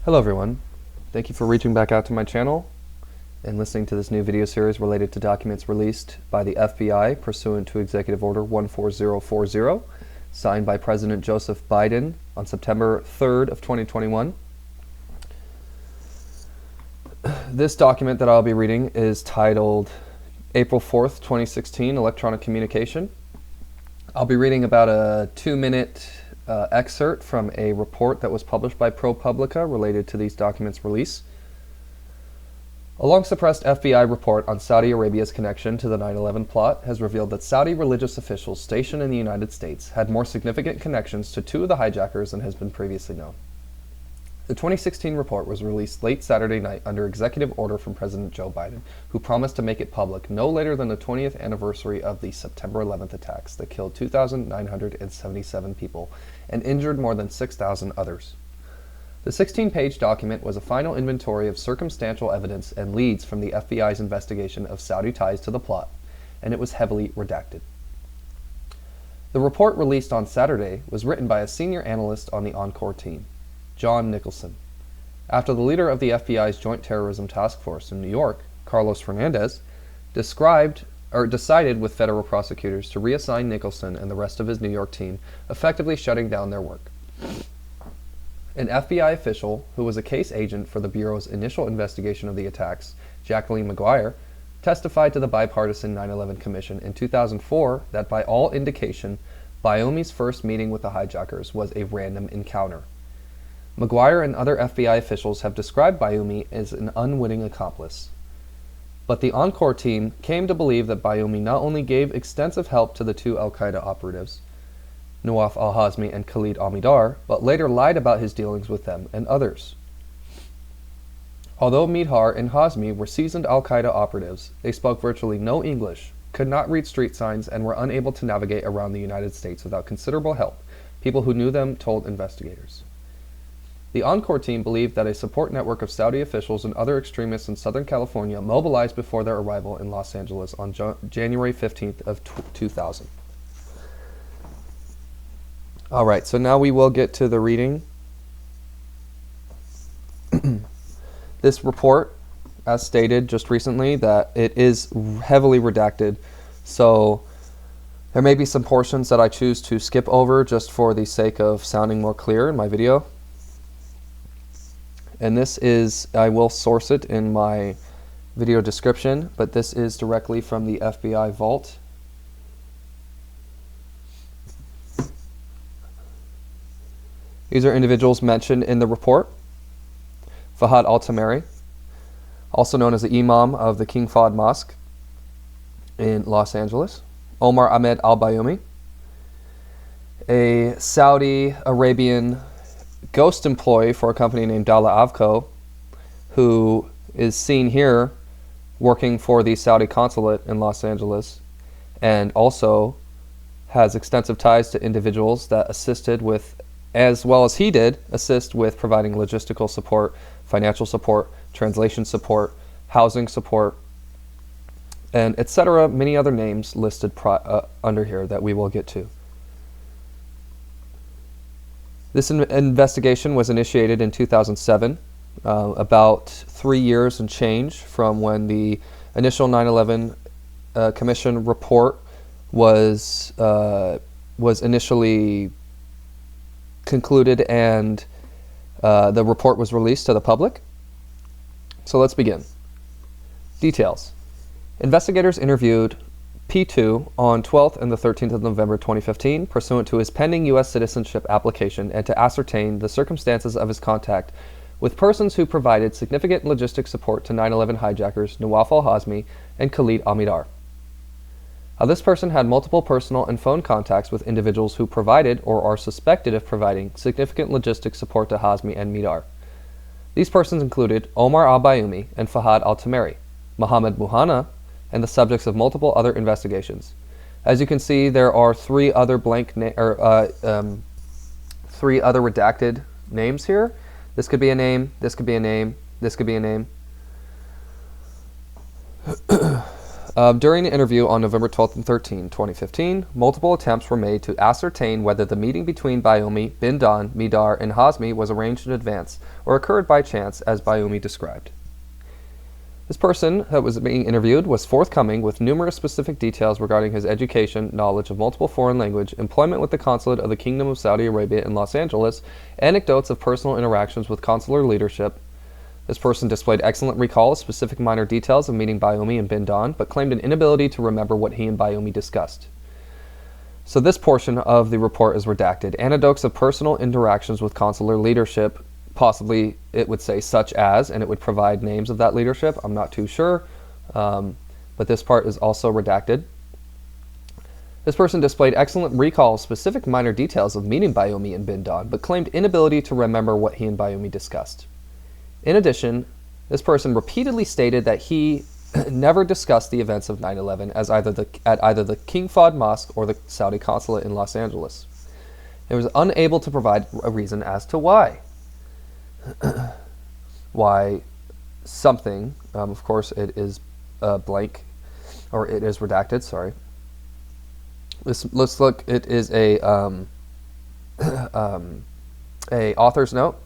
Hello everyone, thank you for reaching back out to my channel and listening to this new video series related to documents released by the FBI pursuant to Executive Order 14040, signed by President Joseph Biden on September 3rd of 2021. This document that I'll be reading is titled April 4th, 2016, Electronic Communication. I'll be reading about a 2-minute excerpt from a report that was published by ProPublica related to these documents' release. A long-suppressed FBI report on Saudi Arabia's connection to the 9/11 plot has revealed that Saudi religious officials stationed in the United States had more significant connections to two of the hijackers than has been previously known. The 2016 report was released late Saturday night under executive order from President Joe Biden, who promised to make it public no later than the 20th anniversary of the September 11th attacks that killed 2,977 people and injured more than 6,000 others. The 16-page document was a final inventory of circumstantial evidence and leads from the FBI's investigation of Saudi ties to the plot, and it was heavily redacted. The report released on Saturday was written by a senior analyst on the Encore team, John Nicholson, after the leader of the FBI's Joint Terrorism Task Force in New York, Carlos Fernandez, decided with federal prosecutors to reassign Nicholson and the rest of his New York team, effectively shutting down their work. An FBI official who was a case agent for the Bureau's initial investigation of the attacks, Jacqueline McGuire, testified to the bipartisan 9/11 Commission in 2004 that by all indication, Bayomi's first meeting with the hijackers was a random encounter. McGuire and other FBI officials have described Bayomi as an unwitting accomplice. But the Encore team came to believe that Bayomi not only gave extensive help to the two al-Qaeda operatives, Nawaf al-Hazmi and Khalid al-Mihdhar, but later lied about his dealings with them and others. Although Mihdhar and Hazmi were seasoned al-Qaeda operatives, they spoke virtually no English, could not read street signs, and were unable to navigate around the United States without considerable help. People who knew them told investigators. The Encore team believed that a support network of Saudi officials and other extremists in Southern California mobilized before their arrival in Los Angeles on January 15th of 2000. All right, so now we will get to the reading. This report, as stated just recently, that it is heavily redacted, so there may be some portions that I choose to skip over just for the sake of sounding more clear in my video. And this is, I will source it in my video description, but this is directly from the FBI vault. These are individuals mentioned in the report. Fahad al-Tamari, also known as the Imam of the King Fahd Mosque in Los Angeles. Omar Ahmed al-Bayomi, a Saudi Arabian ghost employee for a company named Dala Avco, who is seen here working for the Saudi consulate in Los Angeles, and also has extensive ties to individuals that assisted with, as well as he did, assist with providing logistical support, financial support, translation support, housing support, and etc. Many other names listed under here that we will get to. This investigation was initiated in 2007, about 3 years and change from when the initial 9/11 Commission report was initially concluded and the report was released to the public. So let's begin. Details. Investigators interviewed P2 on 12th and the 13th of November 2015 pursuant to his pending U.S. citizenship application and to ascertain the circumstances of his contact with persons who provided significant logistic support to 9/11 hijackers Nawaf al-Hazmi and Khalid al-Mihdhar. This person had multiple personal and phone contacts with individuals who provided or are suspected of providing significant logistic support to Hazmi and Mihdhar. These persons included Omar al-Bayomi and Fahad al-Tamari, Mohammed Muhanna, and the subjects of multiple other investigations. As you can see, there are three other redacted names here. This could be a name, this could be a name, this could be a name. During an interview on November 12th and 13th, 2015, multiple attempts were made to ascertain whether the meeting between Bayoumi, bin Don, Midar, and Hazmi was arranged in advance or occurred by chance, as Bayoumi described. This person that was being interviewed was forthcoming with numerous specific details regarding his education, knowledge of multiple foreign language, employment with the Consulate of the Kingdom of Saudi Arabia in Los Angeles, anecdotes of personal interactions with consular leadership. This person displayed excellent recall of specific minor details of meeting Bayoumi and bin Don, but claimed an inability to remember what he and Bayoumi discussed. So this portion of the report is redacted. Anecdotes of personal interactions with consular leadership, possibly it would say such as, and it would provide names of that leadership. I'm not too sure, but this part is also redacted. This person displayed excellent recall of specific minor details of meeting Bayoumi and bin Don, but claimed inability to remember what he and Bayoumi discussed. In addition, this person repeatedly stated that he never discussed the events of 9/11 at either the King Fahd Mosque or the Saudi consulate in Los Angeles. He was unable to provide a reason as to why. Why something, of course it is blank, or it is redacted, sorry. Let's look, it is a author's note.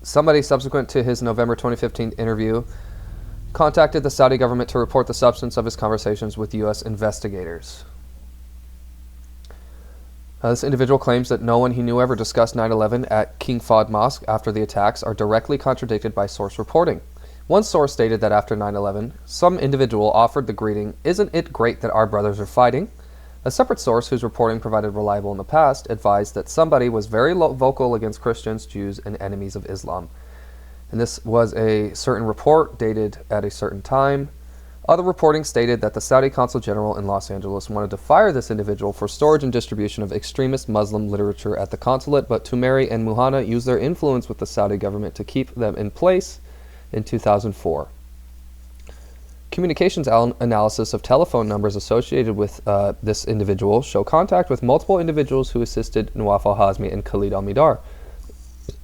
Somebody subsequent to his November 2015 interview contacted the Saudi government to report the substance of his conversations with U.S. investigators. This individual claims that no one he knew ever discussed 9/11 at King Fahd Mosque after the attacks are directly contradicted by source reporting. One source stated that after 9/11, some individual offered the greeting, "Isn't it great that our brothers are fighting?" A separate source, whose reporting provided reliable in the past, advised that somebody was very vocal against Christians, Jews, and enemies of Islam. And this was a certain report dated at a certain time. Other reporting stated that the Saudi Consul General in Los Angeles wanted to fire this individual for storage and distribution of extremist Muslim literature at the consulate, but Tumeri and Muhanna used their influence with the Saudi government to keep them in place in 2004. Communications analysis of telephone numbers associated with this individual show contact with multiple individuals who assisted Nawaf al-Hazmi and Khalid al-Midar.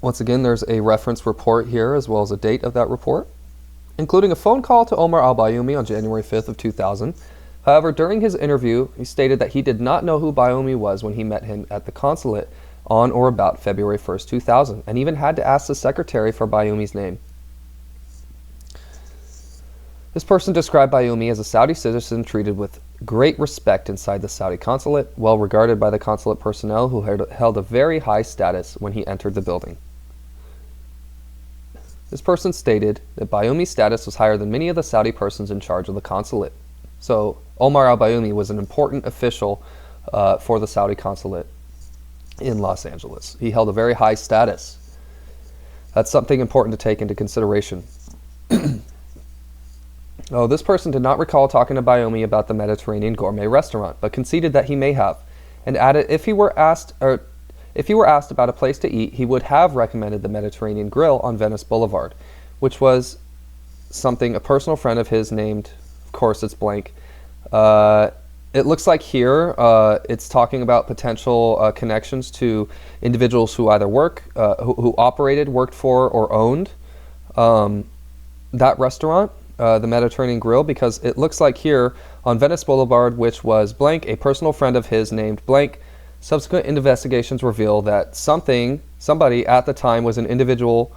Once again, there's a reference report here as well as a date of that report, including a phone call to Omar al-Bayoumi on January 5th of 2000. However, during his interview, he stated that he did not know who Bayoumi was when he met him at the consulate on or about February 1st, 2000, and even had to ask the secretary for Bayoumi's name. This person described Bayoumi as a Saudi citizen treated with great respect inside the Saudi consulate, well regarded by the consulate personnel who held a very high status when he entered the building. This person stated that Bayoumi's status was higher than many of the Saudi persons in charge of the consulate. So Omar al-Bayoumi was an important official for the Saudi consulate in Los Angeles. He held a very high status. That's something important to take into consideration. This person did not recall talking to Bayoumi about the Mediterranean gourmet restaurant, but conceded that he may have, and added if he were asked about a place to eat, he would have recommended the Mediterranean Grill on Venice Boulevard, which was something a personal friend of his named, of course it's blank. It looks like here it's talking about potential connections to individuals who either who operated, worked for, or owned that restaurant, the Mediterranean Grill, because it looks like here on Venice Boulevard, which was blank, a personal friend of his named blank. Subsequent investigations reveal that somebody at the time was an individual.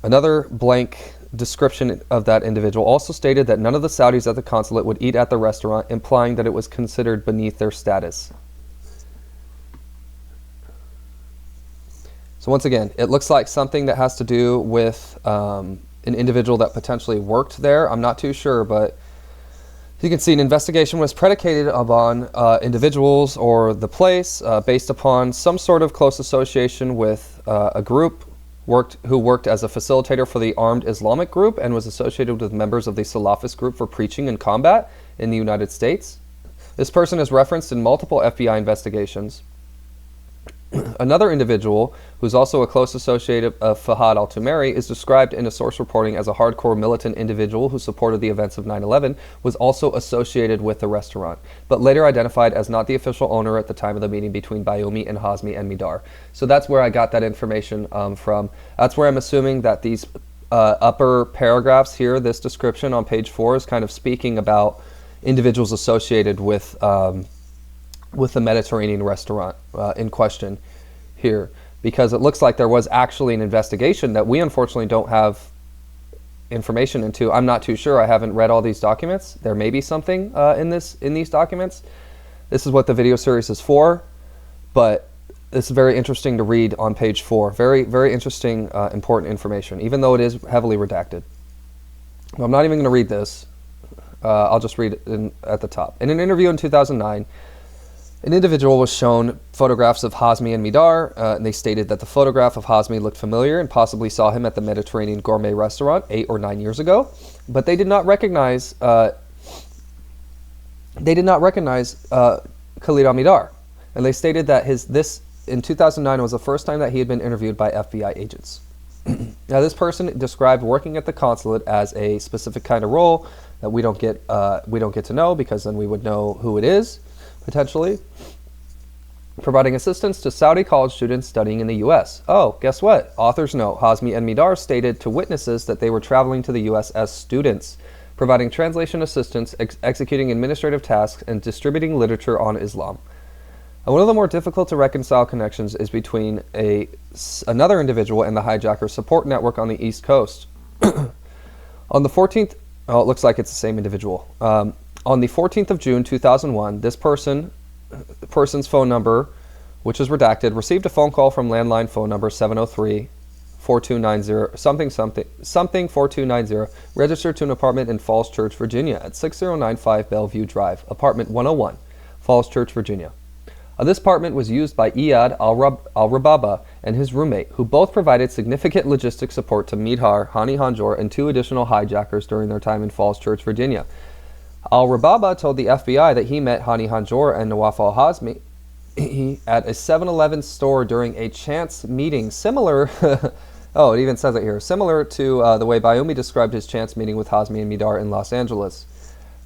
Another blank description of that individual also stated that none of the Saudis at the consulate would eat at the restaurant, implying that it was considered beneath their status. So once again, it looks like something that has to do with an individual that potentially worked there. I'm not too sure, but you can see an investigation was predicated upon individuals or the place based upon some sort of close association with a group who worked as a facilitator for the armed Islamic group and was associated with members of the Salafist group for preaching and combat in the United States. This person is referenced in multiple FBI investigations. Another individual, who's also a close associate of Fahad al-Tumeri, is described in a source reporting as a hardcore militant individual who supported the events of 9/11, was also associated with the restaurant, but later identified as not the official owner at the time of the meeting between Bayoumi and Hazmi and Midar. So that's where I got that information from. That's where I'm assuming that these upper paragraphs here, this description on page 4 is kind of speaking about individuals associated with the Mediterranean restaurant in question here, because it looks like there was actually an investigation that we unfortunately don't have information into. I'm not too sure. I haven't read all these documents. There may be something in these documents. This is what the video series is for, but it's very interesting to read on page 4. Very, very interesting, important information, even though it is heavily redacted. Well, I'm not even going to read this. I'll just read it at the top. In an interview in 2009, an individual was shown photographs of Hazmi and Midar, and they stated that the photograph of Hazmi looked familiar and possibly saw him at the Mediterranean gourmet restaurant 8 or 9 years ago, but they did not recognize Khalid al-Midar, and they stated that this in 2009 was the first time that he had been interviewed by FBI agents. Now, this person described working at the consulate as a specific kind of role that we don't get to know, because then we would know who it is. Potentially providing assistance to Saudi college students studying in the U.S. Oh, guess what? Authors note Hazmi and Midar stated to witnesses that they were traveling to the U.S. as students, providing translation assistance, executing administrative tasks, and distributing literature on Islam. And one of the more difficult to reconcile connections is between another individual and the hijacker support network on the East Coast. On the 14th, it looks like it's the same individual. On the 14th of June 2001, this person's phone number, which is redacted, received a phone call from landline phone number 703-4290, something 4290, registered to an apartment in Falls Church, Virginia at 6095 Bellevue Drive, apartment 101, Falls Church, Virginia. This apartment was used by Iyad al-Rababa and his roommate, who both provided significant logistic support to Midar, Hani Hanjour, and 2 additional hijackers during their time in Falls Church, Virginia. Al-Rababa told the FBI that he met Hani Hanjour and Nawaf al-Hazmi at a 7-Eleven store during a chance meeting similar oh, it even says it here, similar to the way Bayoumi described his chance meeting with Hazmi and Midar in Los Angeles.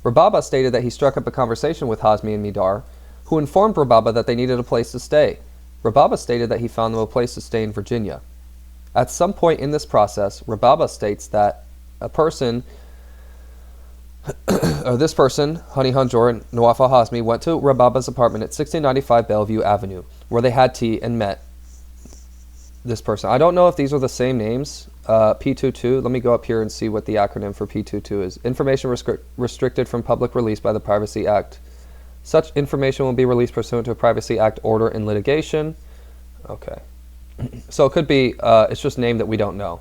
Rababa stated that he struck up a conversation with Hazmi and Midar, who informed Rababa that they needed a place to stay. Rababa stated that he found them a place to stay in Virginia. At some point in this process, Rababa states that this person, Hani Hanjour and Nawaf al-Hazmi, went to Rababa's apartment at 1695 Bellevue Avenue, where they had tea and met this person. I don't know if these are the same names. P22, let me go up here and see what the acronym for P22 is. Information restricted from public release by the Privacy Act. Such information will be released pursuant to a Privacy Act order in litigation. Okay. So it could be, it's just name that we don't know.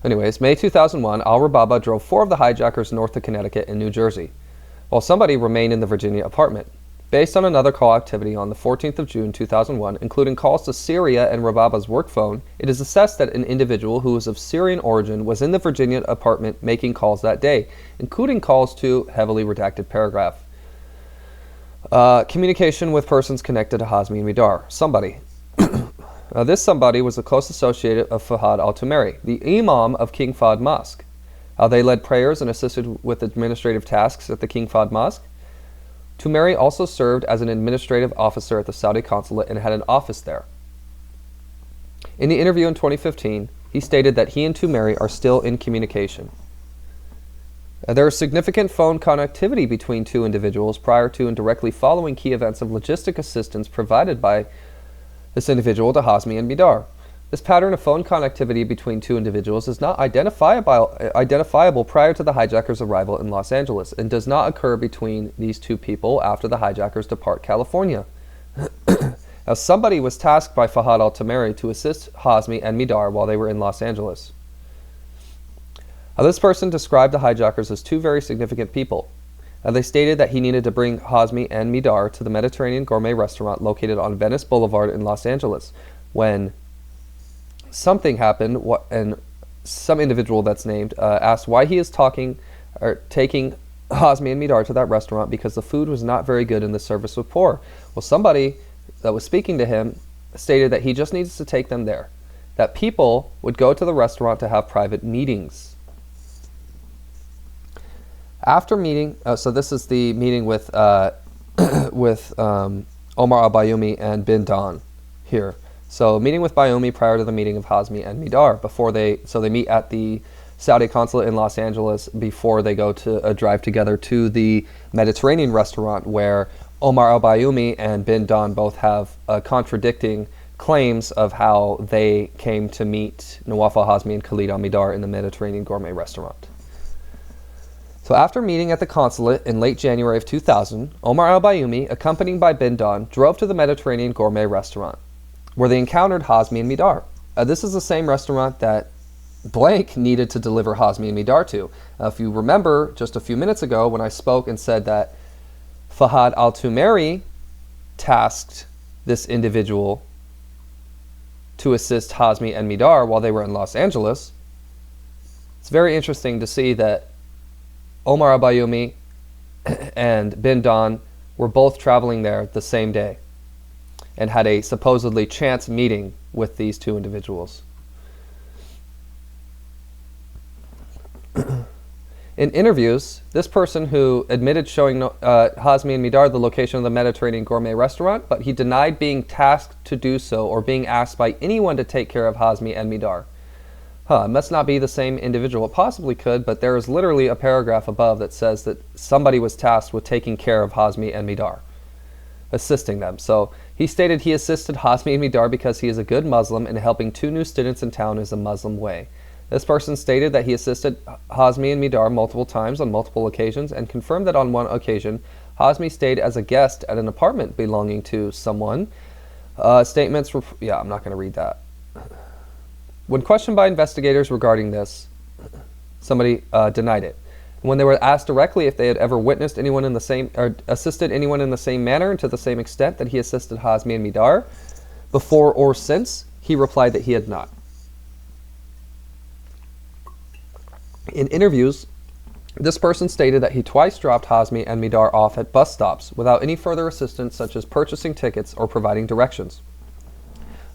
Anyways, May 2001, al-Rababa drove 4 of the hijackers north to Connecticut and New Jersey, while somebody remained in the Virginia apartment. Based on another call activity on the 14th of June 2001, including calls to Syria and Rababa's work phone, it is assessed that an individual who was of Syrian origin was in the Virginia apartment making calls that day, including calls to heavily redacted paragraph. Communication with persons connected to Hazmi and Midar. Somebody. This somebody was a close associate of Fahad al-Tumeri, the Imam of King Fahd Mosque. They led prayers and assisted with administrative tasks at the King Fahd Mosque. Tumeri also served as an administrative officer at the Saudi consulate and had an office there. In the interview in 2015, he stated that he and Tumeri are still in communication. There is significant phone connectivity between 2 individuals prior to and directly following key events of logistic assistance provided by this individual to Hazmi and Midar. This pattern of phone connectivity between 2 individuals is not identifiable prior to the hijackers' arrival in Los Angeles and does not occur between these 2 people after the hijackers depart California. Now, somebody was tasked by Fahad al-Tumeri to assist Hazmi and Midar while they were in Los Angeles. Now, this person described the hijackers as 2 very significant people. They stated that he needed to bring Hazmi and Midar to the Mediterranean gourmet restaurant located on Venice Boulevard in Los Angeles, when something happened, and some individual that's named asked why he is taking Hazmi and Midar to that restaurant because the food was not very good and the service was poor. Well, somebody that was speaking to him stated that he just needs to take them there, that people would go to the restaurant to have private meetings. After meeting, so this is the meeting with Omar al-Bayoumi and Bin Don here. So meeting with Bayomi prior to the meeting of Hazmi and Midar they meet at the Saudi consulate in Los Angeles before they go to drive together to the Mediterranean restaurant where Omar al-Bayoumi and bin Don both have contradicting claims of how they came to meet Nawaf al-Hazmi and Khalid al-Midar in the Mediterranean gourmet restaurant. So after meeting at the consulate in late January of 2000, Omar al-Bayoumi, accompanied by bin Don, drove to the Mediterranean gourmet restaurant, where they encountered Hazmi and Midar. This is the same restaurant that blank needed to deliver Hazmi and Midar to. If you remember just a few minutes ago when I spoke and said that Fahad al-Tumeri tasked this individual to assist Hazmi and Midar while they were in Los Angeles, it's very interesting to see that Omar al-Bayoumi and bin Don were both traveling there the same day and had a supposedly chance meeting with these two individuals. In interviews, this person who admitted showing Hazmi and Midar the location of the Mediterranean gourmet restaurant, but he denied being tasked to do so or being asked by anyone to take care of Hazmi and Midar. It must not be the same individual. It possibly could, but there is literally a paragraph above that says that somebody was tasked with taking care of Hazmi and Midar, assisting them. So he stated he assisted Hazmi and Midar because he is a good Muslim and helping two new students in town is a Muslim way. This person stated that he assisted Hazmi and Midar multiple times on multiple occasions and confirmed that on one occasion, Hazmi stayed as a guest at an apartment belonging to someone. Statements were... Yeah, I'm not going to read that. When questioned by investigators regarding this, somebody denied it. When they were asked directly if they had ever witnessed anyone in the same... or assisted anyone in the same manner and to the same extent that he assisted Hazmi and Midar before or since, he replied that he had not. In interviews, this person stated that he twice dropped Hazmi and Midar off at bus stops without any further assistance such as purchasing tickets or providing directions.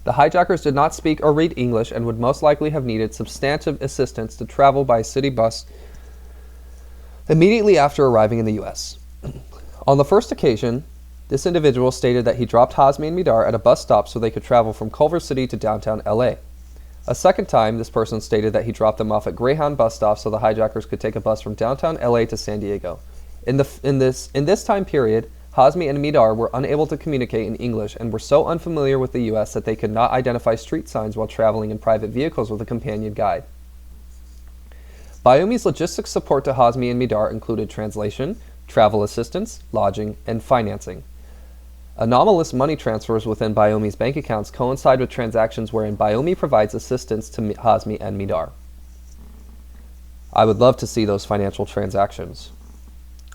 The hijackers did not speak or read English and would most likely have needed substantive assistance to travel by city bus immediately after arriving in the U.S. On the first occasion, this individual stated that he dropped Hazmi and Midar at a bus stop so they could travel from Culver City to downtown L.A. A second time, this person stated that he dropped them off at Greyhound bus stops so the hijackers could take a bus from downtown LA to San Diego. In this time period, Hazmi and Midar were unable to communicate in English and were so unfamiliar with the U.S. that they could not identify street signs while traveling in private vehicles with a companion guide. Bayoumi's logistics support to Hazmi and Midar included translation, travel assistance, lodging, and financing. Anomalous money transfers within Bayoumi's bank accounts coincide with transactions wherein Bayoumi provides assistance to Hazmi and Midar. I would love to see those financial transactions.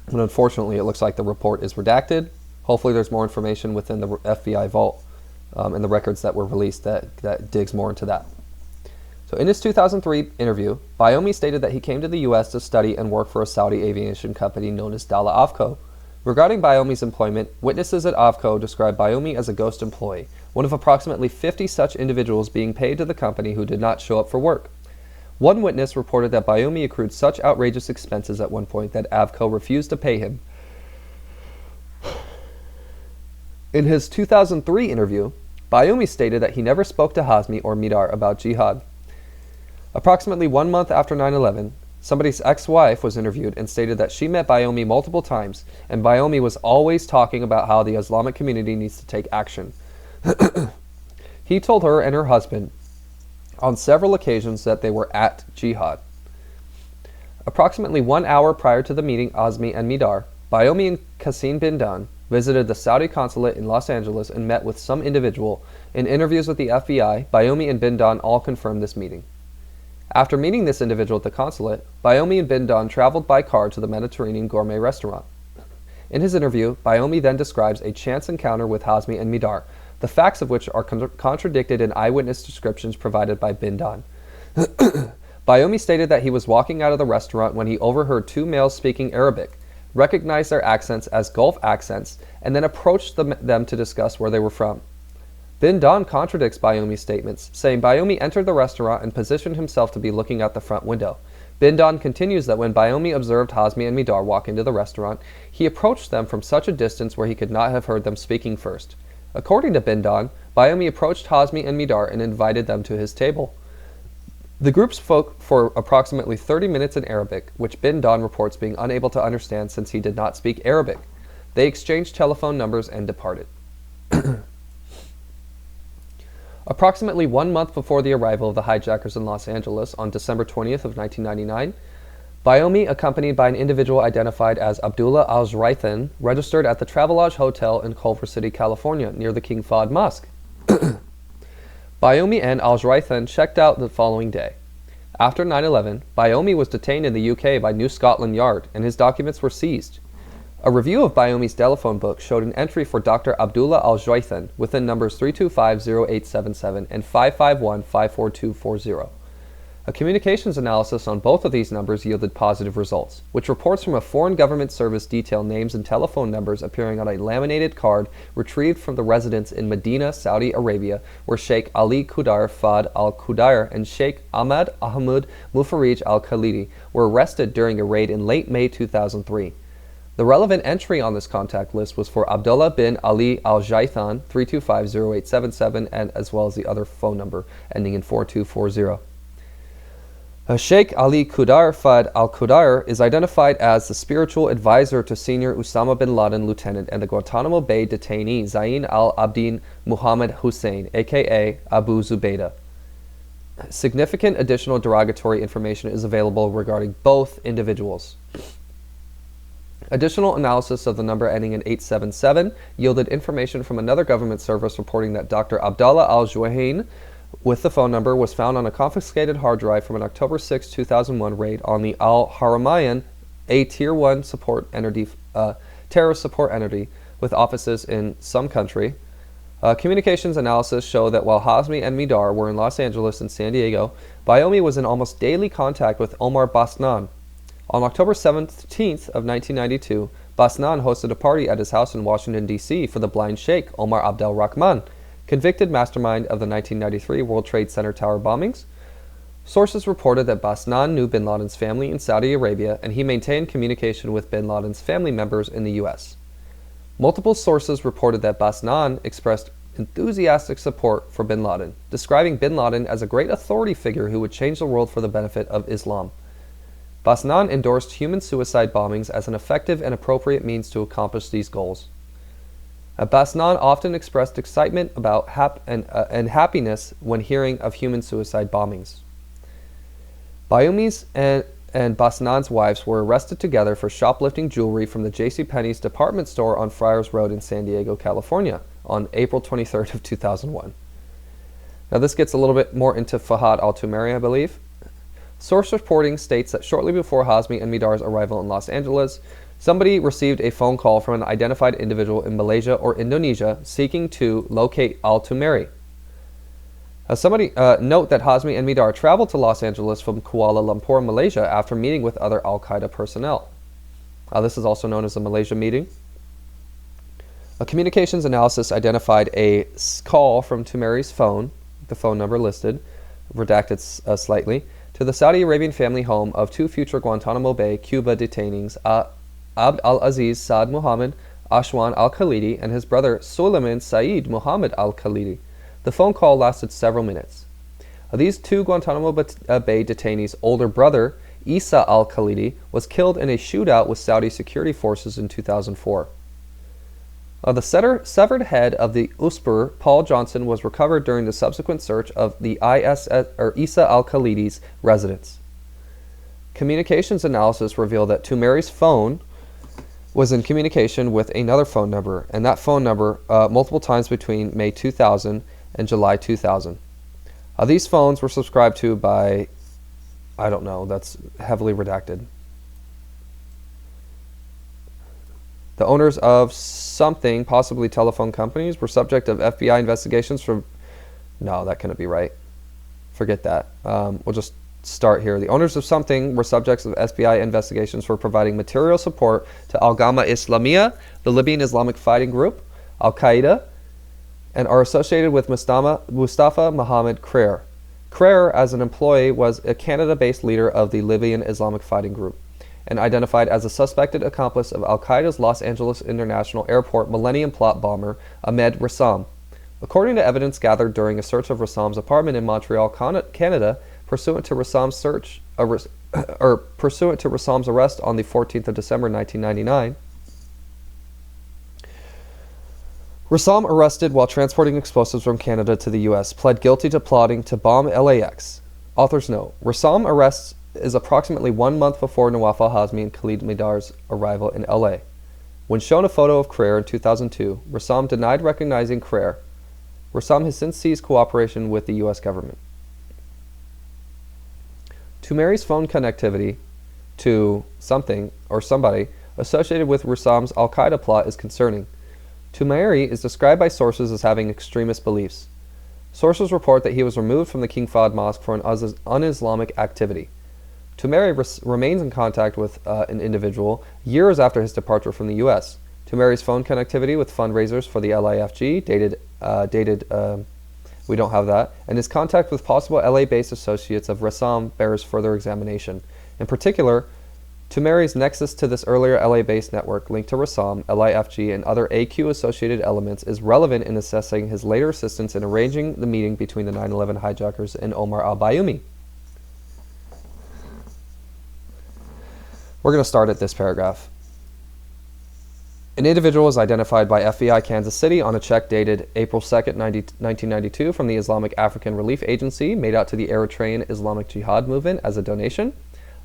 But unfortunately, it looks like the report is redacted. Hopefully there's more information within the FBI vault and the records that were released that digs more into that. So in his 2003 interview, Bayoumi stated that he came to the U.S. to study and work for a Saudi aviation company known as Dala Avco. Regarding Bayoumi's employment, witnesses at Avco described Bayoumi as a ghost employee, one of approximately 50 such individuals being paid to the company who did not show up for work. One witness reported that Bayoumi accrued such outrageous expenses at one point that Avco refused to pay him. In his 2003 interview, Bayoumi stated that he never spoke to Hazmi or Midar about jihad. Approximately 1 month after 9/11, somebody's ex-wife was interviewed and stated that she met Bayoumi multiple times, and Bayoumi was always talking about how the Islamic community needs to take action. He told her and her husband on several occasions that they were at jihad. Approximately 1 hour prior to the meeting Hazmi and Midar, Bayoumi and Qasim bin Dan visited the Saudi consulate in Los Angeles and met with some individual. In interviews with the FBI, Bayoumi and bin Dan all confirmed this meeting. After meeting this individual at the consulate, Bayoumi and bin Dan traveled by car to the Mediterranean gourmet restaurant. In his interview, Bayoumi then describes a chance encounter with Hazmi and Midar, the facts of which are contradicted in eyewitness descriptions provided by bin Dan. Bayoumi stated that he was walking out of the restaurant when he overheard two males speaking Arabic, recognized their accents as Gulf accents, and then approached them to discuss where they were from. Bin Dan contradicts Bayoumi's statements, saying Bayoumi entered the restaurant and positioned himself to be looking out the front window. Bin Dan continues that when Bayoumi observed Hazmi and Midar walk into the restaurant, he approached them from such a distance where he could not have heard them speaking first. According to Bin Don, Bayoumi approached Hazmi and Midar and invited them to his table. The group spoke for approximately 30 minutes in Arabic, which Bin Don reports being unable to understand since he did not speak Arabic. They exchanged telephone numbers and departed. Approximately 1 month before the arrival of the hijackers in Los Angeles on December 20th of 1999, Bayoumi, accompanied by an individual identified as Abdullah al-Zraithan, registered at the Travelodge Hotel in Culver City, California, near the King Fahd Mosque. Bayoumi and al-Zraithan checked out the following day. After 9/11, Bayoumi was detained in the UK by New Scotland Yard, and his documents were seized. A review of Bayoumi's telephone book showed an entry for Dr. Abdullah al-Zraithan within numbers 325-0877 and 551-54240. A communications analysis on both of these numbers yielded positive results, which reports from a foreign government service detail names and telephone numbers appearing on a laminated card retrieved from the residence in Medina, Saudi Arabia, where Sheikh Ali Qudar Fahd al-Qudar and Sheikh Ahmad Ahmad Mufarij al-Khalidi were arrested during a raid in late May 2003. The relevant entry on this contact list was for Abdullah bin Ali al-Zraithan, 325-0877, and as well as the other phone number ending in 4240. Sheikh Ali Qudar Fahd al-Qudar is identified as the spiritual advisor to senior Osama bin Laden lieutenant and the Guantanamo Bay detainee Zain al-Abidin Muhammad Hussein, aka Abu Zubaydah. Significant additional derogatory information is available regarding both individuals. Additional analysis of the number ending in 877 yielded information from another government service reporting that Dr. Abdallah al-Juwain with the phone number was found on a confiscated hard drive from an October 6, 2001 raid on the Al-Haramayan, a Tier 1 support entity, terrorist support entity with offices in some country. Communications analysis show that while Hazmi and Midar were in Los Angeles and San Diego, Bayoumi was in almost daily contact with Omar Basnan. On October 17th of 1992, Basnan hosted a party at his house in Washington, D.C. for the blind sheikh, Omar Abdel Rahman, convicted mastermind of the 1993 World Trade Center tower bombings. Sources reported that Basnan knew bin Laden's family in Saudi Arabia, and he maintained communication with bin Laden's family members in the U.S. Multiple sources reported that Basnan expressed enthusiastic support for bin Laden, describing bin Laden as a great authority figure who would change the world for the benefit of Islam. Basnan endorsed human suicide bombings as an effective and appropriate means to accomplish these goals. Basnan often expressed excitement about and happiness when hearing of human suicide bombings. Bayoumi's and Basnan's wives were arrested together for shoplifting jewelry from the JCPenney's department store on Friars Road in San Diego, California, on April 23rd of 2001. Now this gets a little bit more into Fahad al-Tumari, I believe. Source reporting states that shortly before Hazmi and Midar's arrival in Los Angeles, somebody received a phone call from an identified individual in Malaysia or Indonesia seeking to locate al-Tumari. Note that Hazmi and Midar traveled to Los Angeles from Kuala Lumpur, Malaysia, after meeting with other al-Qaeda personnel. This is also known as the Malaysia meeting. A communications analysis identified a call from Tumari's phone, the phone number listed, redacted slightly, to the Saudi Arabian family home of two future Guantanamo Bay, Cuba detainees, Abd al-Aziz Saad Muhammad Ashwan al-Khalidi and his brother Suleiman Saeed Muhammad al-Khalidi. The phone call lasted several minutes. These two Guantanamo Bay detainees' older brother, Isa al-Khalidi, was killed in a shootout with Saudi security forces in 2004. The severed head of the Uspur, Paul Johnson, was recovered during the subsequent search of the Isa al-Khalidi's residence. Communications analysis revealed that Tumari's phone was in communication with another phone number, and that phone number multiple times between May 2000 and July 2000. These phones were subscribed to by, I don't know, that's heavily redacted. The owners of something, possibly telephone companies, were subject of FBI investigations for... No, that couldn't be right. Forget that. We'll just start here. The owners of something were subjects of FBI investigations for providing material support to Al-Ghama Islamiyah, the Libyan Islamic fighting group, Al-Qaeda, and are associated with Mustafa Mohammed Khair. Khair, as an employee, was a Canada-based leader of the Libyan Islamic fighting group. and identified as a suspected accomplice of Al-Qaeda's Los Angeles International Airport Millennium Plot bomber Ahmed Rassam. According to evidence gathered during a search of Rassam's apartment in Montreal, Canada, pursuant to Rassam's arrest on the 14th of December 1999, Rassam, arrested while transporting explosives from Canada to the U.S., pled guilty to plotting to bomb LAX. Author's note: Rassam arrest is approximately 1 month before Nawaf al-Hazmi and Khalid Midar's arrival in LA. When shown a photo of Crerar in 2002, Rassam denied recognizing Crerar. Rassam has since ceased cooperation with the U.S. government. Tumeiri's phone connectivity to something or somebody associated with Rassam's al-Qaeda plot is concerning. Tumeiri is described by sources as having extremist beliefs. Sources report that he was removed from the King Fahd Mosque for an un-Islamic activity. Tumeiri remains in contact with an individual years after his departure from the U.S. Tumeiri's phone connectivity with fundraisers for the LAFG, we don't have that, and his contact with possible LA-based associates of Rassam bears further examination. In particular, Tumeiri's nexus to this earlier LA-based network linked to Rassam, LAFG, and other AQ-associated elements is relevant in assessing his later assistance in arranging the meeting between the 9/11 hijackers and Omar al-Bayoumi. We're going to start at this paragraph. An individual was identified by FBI Kansas City on a check dated April 2nd, 1992 from the Islamic African Relief Agency made out to the Eritrean Islamic Jihad movement as a donation.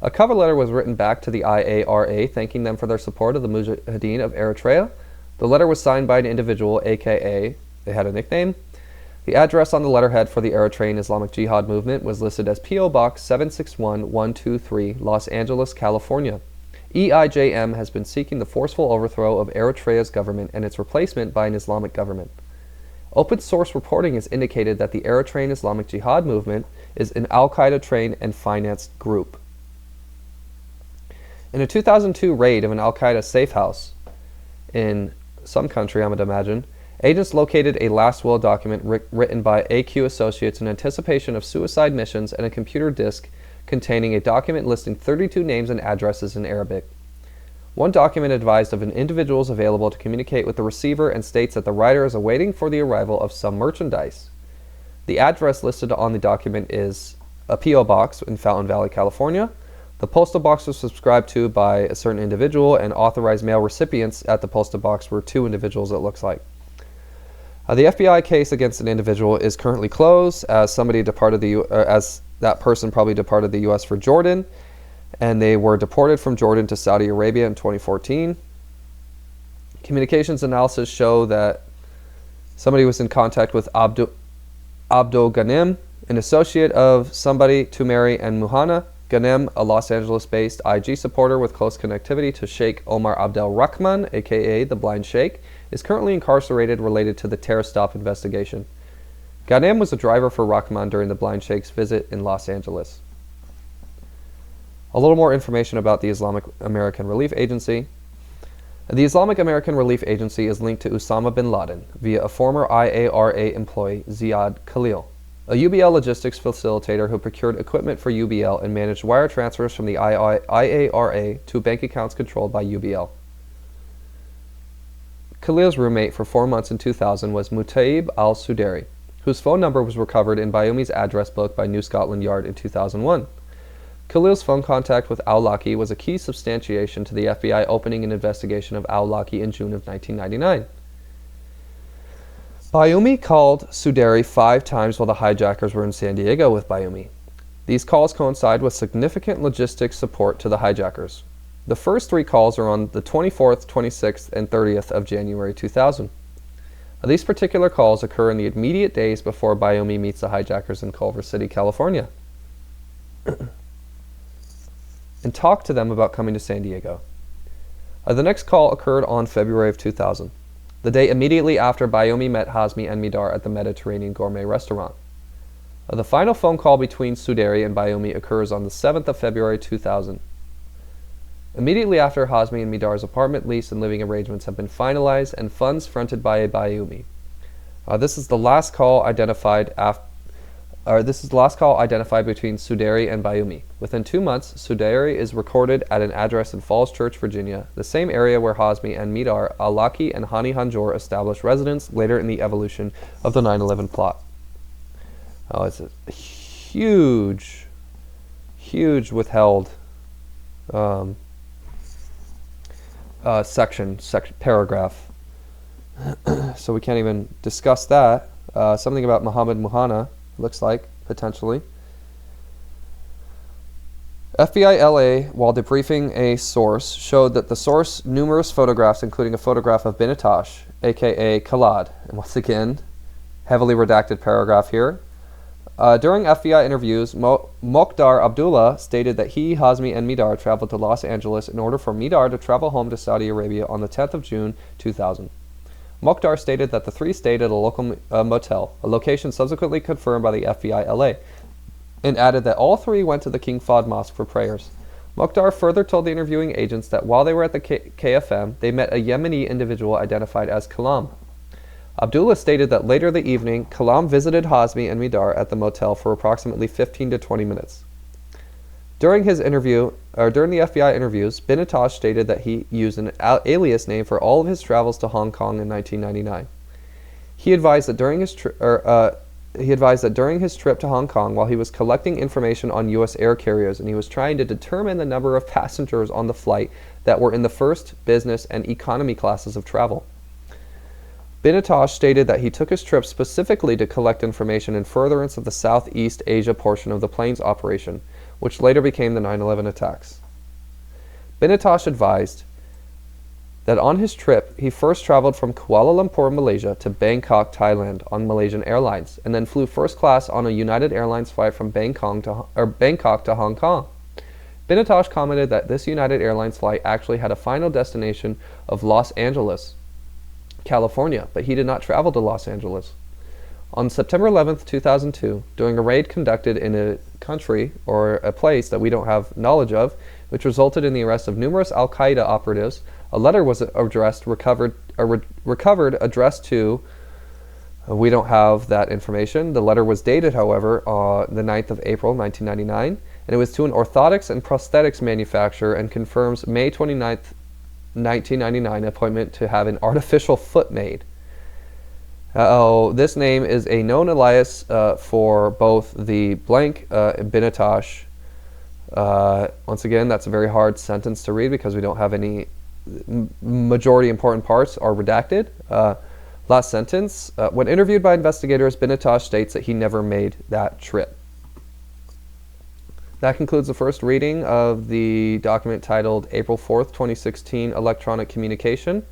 A cover letter was written back to the IARA thanking them for their support of the Mujahideen of Eritrea. The letter was signed by an individual, aka, they had a nickname. The address on the letterhead for the Eritrean Islamic Jihad movement was listed as P.O. Box 761123, Los Angeles, California. EIJM has been seeking the forceful overthrow of Eritrea's government and its replacement by an Islamic government. Open source reporting has indicated that the Eritrean Islamic Jihad movement is an al-Qaeda trained and financed group. In a 2002 raid of an al-Qaeda safe house in some country, I would imagine, agents located a last will document written by AQ associates in anticipation of suicide missions and a computer disk containing a document listing 32 names and addresses in Arabic. One document advised of an individuals available to communicate with the receiver and states that the writer is awaiting for the arrival of some merchandise. The address listed on the document is a P.O. box in Fountain Valley, California. The postal box was subscribed to by a certain individual, and authorized mail recipients at the postal box were 2 individuals, it looks like. The FBI case against an individual is currently closed, as somebody departed as that person probably departed the U.S. for Jordan, and they were deported from Jordan to Saudi Arabia in 2014. Communications analysis show that somebody was in contact with Abdul Ghanem, an associate of somebody, Tumeiri and Muhanna. Ghanem, a Los Angeles-based IG supporter with close connectivity to Sheikh Omar Abdel Rahman, aka the Blind Sheikh, is currently incarcerated related to the terror stop investigation. Ghanem was a driver for Rahman during the Blind Sheikh's visit in Los Angeles. A little more information about the Islamic American Relief Agency. The Islamic American Relief Agency is linked to Osama bin Laden via a former IARA employee, Ziad Khalil, a UBL logistics facilitator who procured equipment for UBL and managed wire transfers from the IARA to bank accounts controlled by UBL. Khalil's roommate for 4 months in 2000 was Mutaib al-Suderi, whose phone number was recovered in Bayoumi's address book by New Scotland Yard in 2001. Khalil's phone contact with al-Laki was a key substantiation to the FBI opening an investigation of al-Laki in June of 1999. Bayoumi called Suderi 5 times while the hijackers were in San Diego with Bayoumi. These calls coincide with significant logistics support to the hijackers. The first 3 calls are on the 24th, 26th, and 30th of January 2000. These particular calls occur in the immediate days before Bayoumi meets the hijackers in Culver City, California, and talked to them about coming to San Diego. The next call occurred on February of 2000. The day immediately after Bayoumi met Hazmi and Midar at the Mediterranean Gourmet restaurant. The final phone call between Suderi and Bayoumi occurs on the 7th of February 2000. Immediately after, Hazmi and Midar's apartment lease and living arrangements have been finalized and funds fronted by Bayoumi. This is the last call identified this is the last call identified between Suderi and Bayumi. Within 2 months, Suderi is recorded at an address in Falls Church, Virginia, the same area where Hazmi and Midar, Al-Laki, and Hani Hanjour established residence later in the evolution of the 9/11 plot. Oh, it's a huge withheld paragraph. So we can't even discuss that. Something about Muhammad Muhanna, looks like, potentially. FBI LA, while debriefing a source, showed that the source numerous photographs, including a photograph of Binatosh, aka Khalad. And once again, heavily redacted paragraph here. During FBI interviews, Mokhtar Abdullah stated that he, Hazmi, and Midar traveled to Los Angeles in order for Midar to travel home to Saudi Arabia on the 10th of June, 2000. Mokhtar stated that the three stayed at a local motel, a location subsequently confirmed by the FBI LA, and added that all three went to the King Fahd Mosque for prayers. Mokhtar further told the interviewing agents that while they were at the KFM, they met a Yemeni individual identified as Kalam. Abdullah stated that later that evening, Kalam visited Hazmi and Midar at the motel for approximately 15 to 20 minutes. During the FBI interviews, Binatosh stated that he used an alias name for all of his travels to Hong Kong in 1999. He advised that during his trip to Hong Kong, while he was collecting information on U.S. air carriers and he was trying to determine the number of passengers on the flight that were in the first, business, and economy classes of travel. Binatosh stated that he took his trip specifically to collect information in furtherance of the Southeast Asia portion of the plane's operation, which later became the 9/11 attacks. Binatosh advised that on his trip, he first traveled from Kuala Lumpur, Malaysia to Bangkok, Thailand on Malaysian Airlines, and then flew first class on a United Airlines flight from Bangkok to Hong Kong. Binatosh commented that this United Airlines flight actually had a final destination of Los Angeles, California, but he did not travel to Los Angeles. On September 11th, 2002, during a raid conducted in a country or a place that we don't have knowledge of, which resulted in the arrest of numerous Al-Qaeda operatives, a letter was recovered addressed to, we don't have that information. The letter was dated, however, the 9th of April, 1999, and it was to an orthotics and prosthetics manufacturer and confirms May 29th, 1999 appointment to have an artificial foot made. This name is a known alias for both the blank and Binatosh. Once again, that's a very hard sentence to read because we don't have any majority important parts are redacted. Last sentence. When interviewed by investigators, Binatosh states that he never made that trip. That concludes the first reading of the document titled April 4th, 2016 Electronic Communication.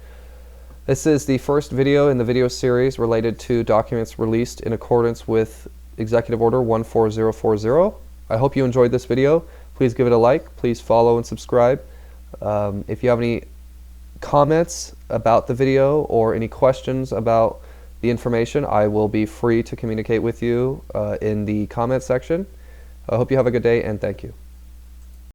This is the first video in the video series related to documents released in accordance with Executive Order 14040. I hope you enjoyed this video. Please give it a like. Please follow and subscribe. If you have any comments about the video or any questions about the information, I will be free to communicate with you in the comment section. I hope you have a good day, and thank you.